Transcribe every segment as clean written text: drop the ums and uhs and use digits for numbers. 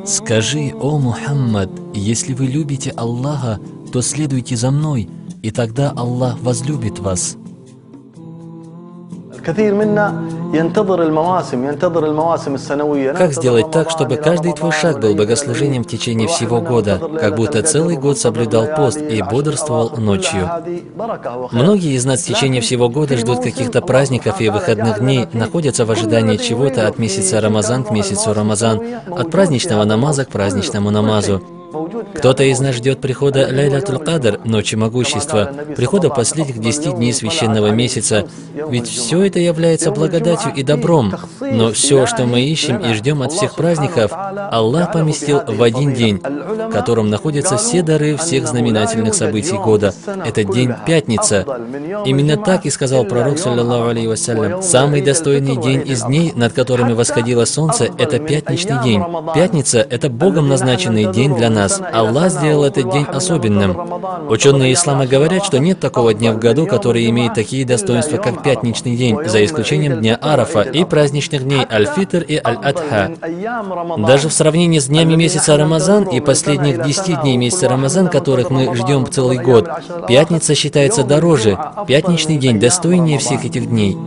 Скажи, о Мухаммад, если вы любите Аллаха, то следуйте за мной, и тогда Аллах возлюбит вас. Как сделать так, чтобы каждый твой шаг был богослужением в течение всего года, как будто целый год соблюдал пост и бодрствовал ночью? Многие из нас в течение всего года ждут каких-то праздников и выходных дней, находятся в ожидании чего-то от месяца Рамазан к месяцу Рамазан, от праздничного намаза к праздничному намазу. Кто-то из нас ждет прихода Ляйлятуль Кадр, ночи могущества, прихода последних 10 дней священного месяца, ведь все это является благодатью и добром. Но все, что мы ищем и ждем от всех праздников, Аллах поместил в один день, в котором находятся все дары всех знаменательных событий года. Этот день – пятница. Именно так и сказал пророк, саллаллаху алейхи вассалям: самый достойный день из дней, над которыми восходило солнце, это пятничный день. Пятница – это Богом назначенный день для нас. Аллах сделал этот день особенным. Ученые ислама говорят, что нет такого дня в году, который имеет такие достоинства, как пятничный день, за исключением дня Арафа и праздничных дней Аль-Фитр и Аль-Адха. Даже в сравнении с днями месяца Рамазан и последних 10 дней месяца Рамазан, которых мы ждем целый год, пятница считается дороже, пятничный день достойнее всех этих дней.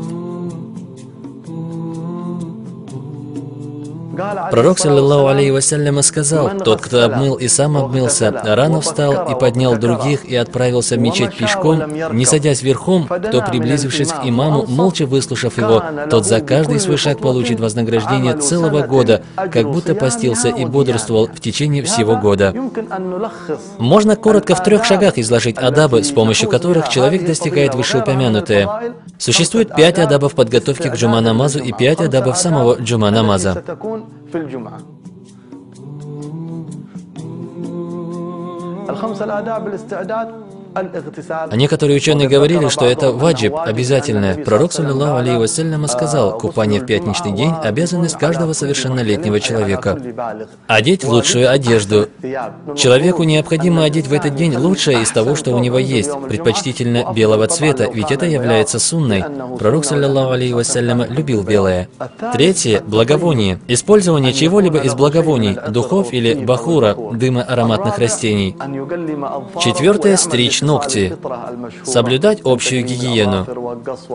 Пророк, саллаллаху алейхи вассалям, сказал: тот, кто обмыл и сам обмылся, рано встал и поднял других и отправился в мечеть пешком, не садясь верхом, то, приблизившись к имаму, молча выслушав его, тот за каждый свой шаг получит вознаграждение целого года, как будто постился и бодрствовал в течение всего года. Можно коротко в 3 шагах изложить адабы, с помощью которых человек достигает вышеупомянутое. Существует 5 адабов подготовки к джума-намазу и 5 адабов самого джума-намаза. А некоторые ученые говорили, что это ваджиб, обязательное. Пророк, саллаллаху алейхи вассалям, сказал: купание в пятничный день – обязанность каждого совершеннолетнего человека. Одеть лучшую одежду. Человеку необходимо одеть в этот день лучшее из того, что у него есть, предпочтительно белого цвета, ведь это является сунной. Пророк, саллаллаху алейхи вассалям, любил белое. 3. Благовоние. Использование чего-либо из благовоний, духов или бахура, дыма ароматных растений. 4. Стричь ногти. Соблюдать общую гигиену.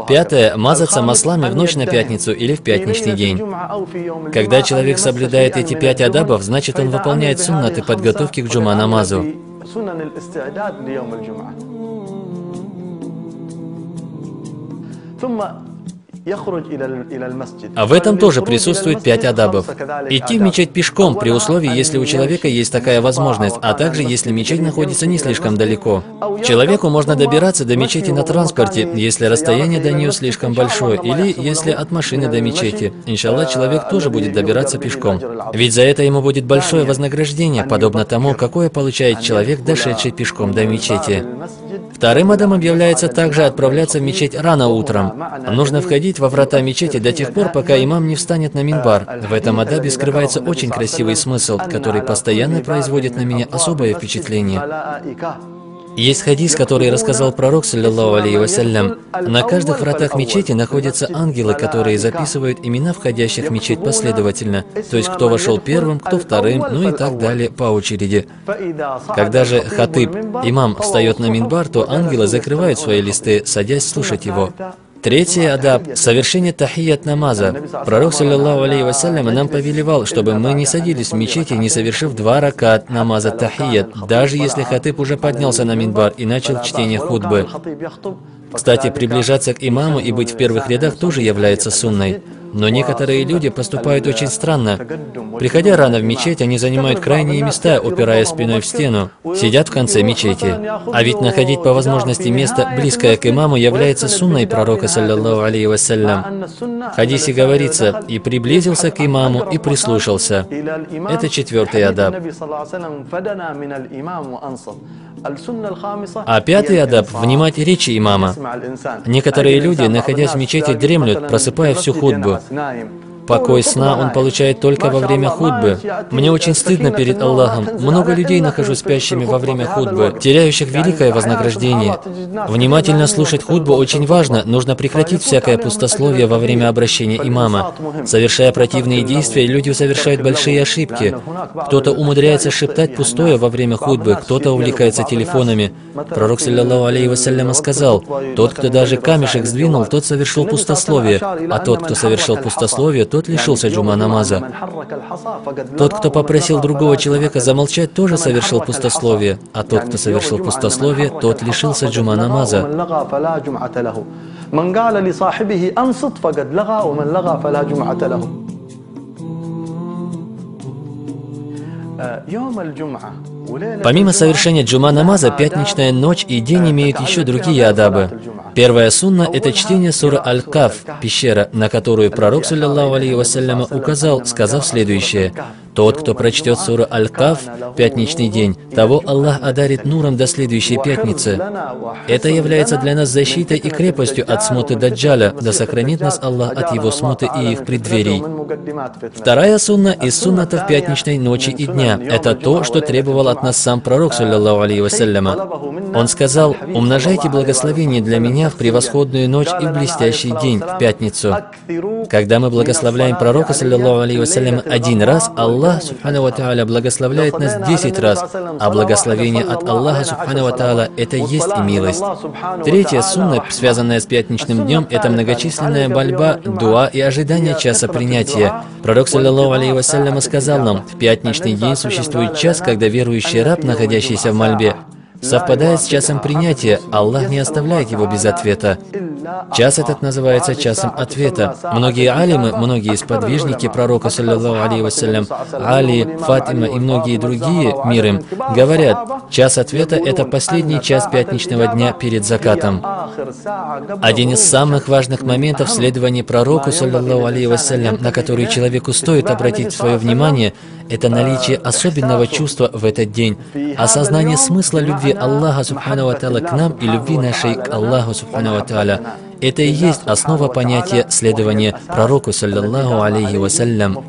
5. Мазаться маслами в ночь на пятницу или в пятничный день. Когда человек соблюдает эти 5 адабов, значит, он выполняет суннаты подготовки к джума-намазу. А в этом тоже присутствует 5 адабов. Идти в мечеть пешком, при условии, если у человека есть такая возможность, а также если мечеть находится не слишком далеко. Человеку можно добираться до мечети на транспорте, если расстояние до нее слишком большое, или если от машины до мечети. Иншаллах, человек тоже будет добираться пешком. Ведь за это ему будет большое вознаграждение, подобно тому, какое получает человек, дошедший пешком до мечети. 2-м адабом является также отправляться в мечеть рано утром. Нужно входить во врата мечети до тех пор, пока имам не встанет на минбар. В этом адабе скрывается очень красивый смысл, который постоянно производит на меня особое впечатление. Есть хадис, который рассказал пророк, саллаллаху алейхи вассалям. На каждых вратах мечети находятся ангелы, которые записывают имена входящих в мечеть последовательно. То есть, кто вошел первым, кто вторым, ну и так далее по очереди. Когда же хатыб, имам, встает на минбар, то ангелы закрывают свои листы, садясь слушать его. 3-й адаб – совершение тахият намаза. Пророк, саллаллаху алейхи вассалям, нам повелевал, чтобы мы не садились в мечети, не совершив 2 ракат намаза тахият, даже если хатыб уже поднялся на минбар и начал чтение хутбы. Кстати, приближаться к имаму и быть в первых рядах тоже является сунной. Но некоторые люди поступают очень странно. Приходя рано в мечеть, они занимают крайние места, упираясь спиной в стену, сидят в конце мечети. А ведь находить по возможности место, близкое к имаму, является сунной пророка, саллаллаху алейхи вассалям. В хадисе говорится: «И приблизился к имаму, и прислушался». Это 4-й адаб. А 5-й адаб – внимать речи имама. Некоторые люди, находясь в мечети, дремлют, просыпая всю хутбу. Покой сна он получает только во время хутбы. Мне очень стыдно перед Аллахом. Много людей нахожу спящими во время хутбы, теряющих великое вознаграждение. Внимательно слушать хутбу очень важно. Нужно прекратить всякое пустословие во время обращения имама. Совершая противные действия, люди совершают большие ошибки. Кто-то умудряется шептать пустое во время хутбы, кто-то увлекается телефонами. Пророк, саллаллаху алейхи вассалям, сказал: тот, кто даже камешек сдвинул, тот совершил пустословие, а тот, кто совершил пустословие, тот лишился джума намаза. Тот, кто попросил другого человека замолчать, тоже совершил пустословие, а тот, кто совершил пустословие, тот лишился джума намаза. Помимо совершения джума намаза, пятничная ночь и день имеют еще другие адабы. Первая сунна – это чтение суры Аль-Каф, пещера, на которую пророк, саллаллаху алейхи вассалям, указал, сказав следующее: «Тот, кто прочтет суру Аль-Каф в пятничный день, того Аллах одарит нуром до следующей пятницы». Это является для нас защитой и крепостью от смуты Даджаля, да сохранит нас Аллах от его смуты и их преддверий. Вторая сунна из суннатов пятничной ночи и дня – это то, что требовал от нас сам пророк, саллаллаху алейхи вассалям. Он сказал: «Умножайте благословение для меня в превосходную ночь и в блестящий день, в пятницу». Когда мы благословляем пророка, саллаллаху алейхи вассалям, один раз, Аллах, субхану ва тааля, благословляет нас 10 раз, а благословение от Аллаха, субхану ва тааля, это есть и милость. Третья сунна, связанная с пятничным днем, это многочисленная мольба, дуа и ожидание часа принятия. Пророк, саллаллаху алейхи вассалям, сказал нам: в пятничный день существует час, когда верующий раб, находящийся в мольбе, совпадает с часом принятия, Аллах не оставляет его без ответа. Час этот называется часом ответа. Многие алимы, многие сподвижники пророка, саллаллаху алейхи вассалям, Али, Фатима и многие другие, мир им, говорят: час ответа – это последний час пятничного дня перед закатом. Один из самых важных моментов следования пророку, саллаллаху алейхи вассалям, на который человеку стоит обратить свое внимание, это наличие особенного чувства в этот день, осознание смысла любви Аллаха, субхану ва тааля, к нам и любви нашей к Аллаху, субхану ва тааля. Это и есть основа понятия следования пророку, саллаллаху алейхи вассалям.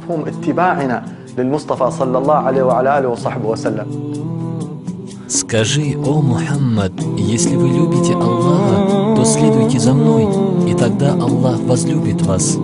Скажи: о Мухаммад, если вы любите Аллаха, то следуйте за мной, и тогда Аллах возлюбит вас.